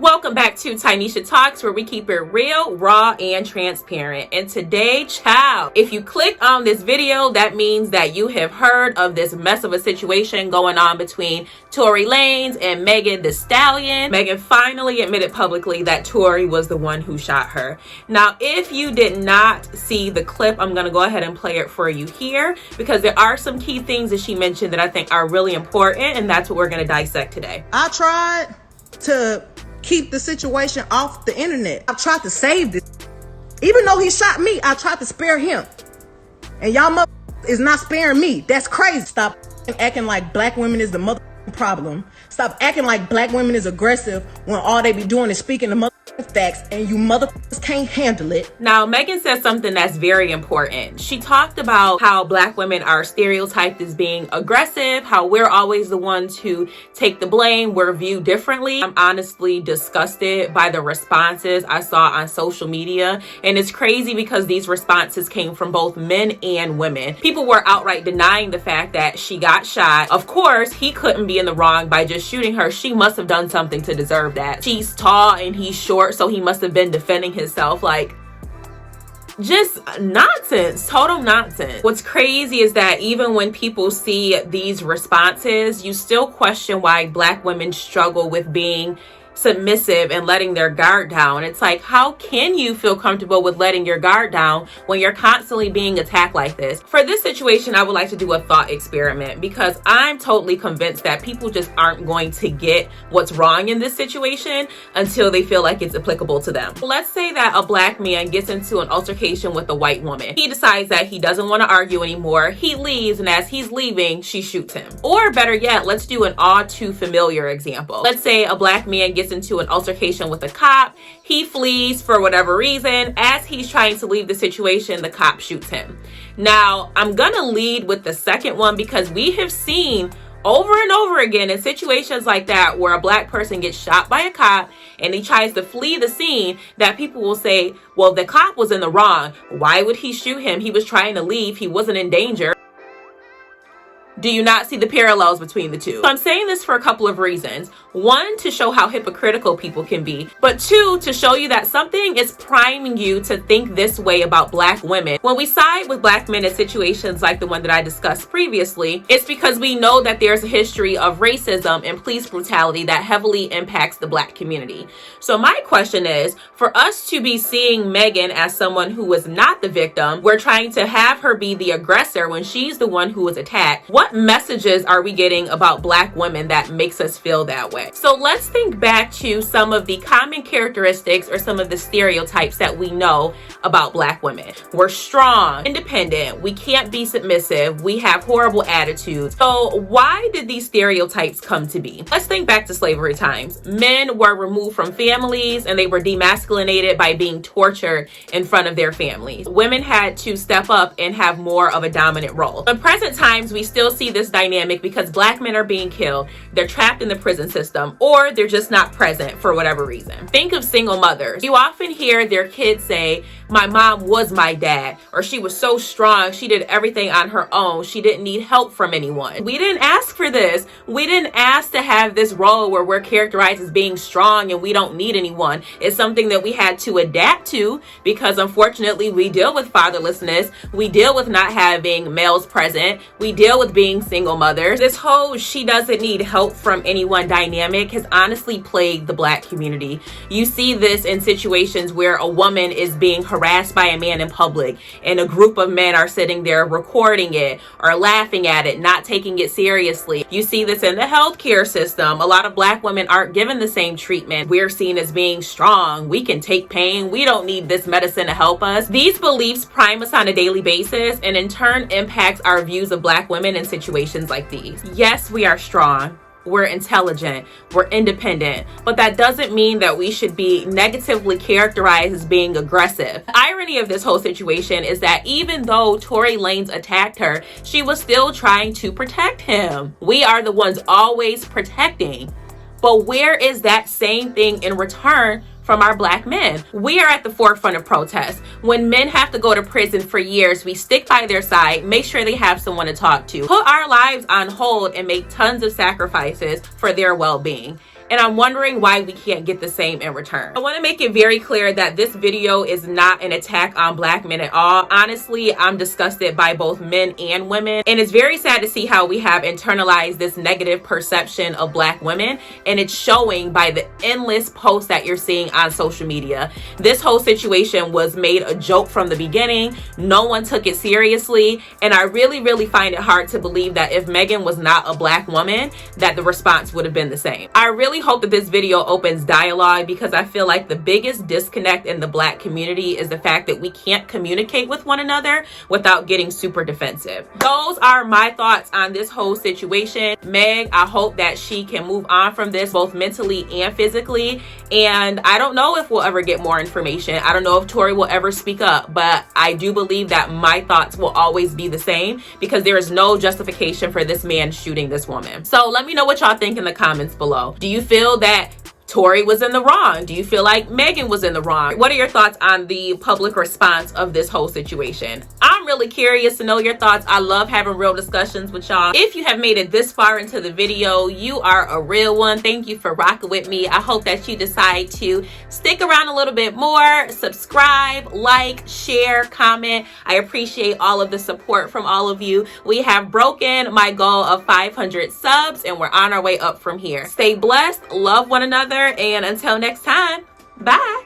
Welcome back to TynishaTalks, where we keep it real, raw, and transparent. And today, child, if you click on this video, that means that you have heard of this mess of a situation going on between Tory Lanez and Megan Thee Stallion. Megan finally admitted publicly that Tory was the one who shot her. Now, if you did not see the clip, I'm going to go ahead and play it for you here because there are some key things that she mentioned that I think are really important, and that's what we're going to dissect today. I tried to keep the situation off the internet. I tried to save this. Even though he shot me, I tried to spare him. And y'all mother is not sparing me. That's crazy. Stop acting like black women is the mother problem. Stop acting like black women is aggressive when all they be doing is speaking the facts and you motherfuckers can't handle it. Now, Megan said something that's very important. She talked about how black women are stereotyped as being aggressive, how we're always the ones who take the blame, we're viewed differently. I'm honestly disgusted by the responses I saw on social media, and it's crazy because these responses came from both men and women. People were outright denying the fact that she got shot. Of course, he couldn't be in the wrong by just shooting her. She must have done something to deserve that. She's tall and he's short, so he must have been defending himself. Like, just nonsense, total nonsense. What's crazy is that even when people see these responses, you still question why black women struggle with being submissive and letting their guard down. It's like, how can you feel comfortable with letting your guard down when you're constantly being attacked like this? For this situation, I would like to do a thought experiment because I'm totally convinced that people just aren't going to get what's wrong in this situation until they feel like it's applicable to them. Let's say that a black man gets into an altercation with a white woman. He decides that he doesn't want to argue anymore. He leaves, and as he's leaving, she shoots him. Or better yet, let's do an all too familiar example. Let's say a black man gets into an altercation with a cop. He flees for whatever reason. As he's trying to leave the situation, the cop shoots him. Now, I'm gonna lead with the second one because we have seen over and over again in situations like that where a black person gets shot by a cop and he tries to flee the scene, that people will say, well, the cop was in the wrong. Why would he shoot him? He was trying to leave. He wasn't in danger. Do you not see the parallels between the two? So I'm saying this for a couple of reasons. One, to show how hypocritical people can be. But two, to show you that something is priming you to think this way about black women. When we side with black men in situations like the one that I discussed previously, it's because we know that there's a history of racism and police brutality that heavily impacts the black community. So my question is, for us to be seeing Megan as someone who was not the victim, we're trying to have her be the aggressor when she's the one who was attacked. What messages are we getting about black women that makes us feel that way? So let's think back to some of the common characteristics or some of the stereotypes that we know about black women. We're strong, independent, we can't be submissive, we have horrible attitudes. So why did these stereotypes come to be? Let's think back to slavery times. Men were removed from families and they were demasculinated by being tortured in front of their families. Women had to step up and have more of a dominant role. In present times, we still see this dynamic because black men are being killed, they're trapped in the prison system, or they're just not present for whatever reason. Think of single mothers. You often hear their kids say, my mom was my dad, or she was so strong, she did everything on her own, she didn't need help from anyone. We didn't ask for this. We didn't ask to have this role where we're characterized as being strong and we don't need anyone. It's something that we had to adapt to because unfortunately we deal with fatherlessness, we deal with not having males present, we deal with being single mothers. This whole she doesn't need help from anyone dynamic has honestly plagued the black community. You see this in situations where a woman is being harassed by a man in public and a group of men are sitting there recording it or laughing at it, not taking it seriously. You see this in the healthcare system. A lot of black women aren't given the same treatment. We're seen as being strong. We can take pain. We don't need this medicine to help us. These beliefs prime us on a daily basis and in turn impacts our views of black women in situations like these. Yes, we are strong. We're intelligent, we're independent, but that doesn't mean that we should be negatively characterized as being aggressive. The irony of this whole situation is that even though Tory Lanez attacked her, she was still trying to protect him. We are the ones always protecting. But where is that same thing in return from our black men? We are at the forefront of protests. When men have to go to prison for years, we stick by their side, make sure they have someone to talk to, put our lives on hold, and make tons of sacrifices for their well-being. and I'm wondering why we can't get the same in return. I want to make it very clear that this video is not an attack on black men at all. Honestly, I'm disgusted by both men and women, and it's very sad to see how we have internalized this negative perception of black women, and it's showing by the endless posts that you're seeing on social media. This whole situation was made a joke from the beginning. No one took it seriously, and I really find it hard to believe that if Megan was not a black woman, that the response would have been the same. I really hope that this video opens dialogue, because I feel like the biggest disconnect in the black community is the fact that we can't communicate with one another without getting super defensive. Those are my thoughts on this whole situation. Meg, I hope that she can move on from this both mentally and physically, and I don't know if we'll ever get more information. I don't know if Tory will ever speak up, but I do believe that my thoughts will always be the same, because there is no justification for this man shooting this woman. So let me know what y'all think in the comments below. Do you feel that Tory was in the wrong? Do you feel like Megan was in the wrong? What are your thoughts on the public response of this whole situation? I'm really curious to know your thoughts. I love having real discussions with y'all. If you have made it this far into the video, you are a real one. Thank you for rocking with me. I hope that you decide to stick around a little bit more, subscribe, like, share, comment. I appreciate all of the support from all of you. We have broken my goal of 500 subs, and we're on our way up from here. Stay blessed, love one another, and until next time, bye.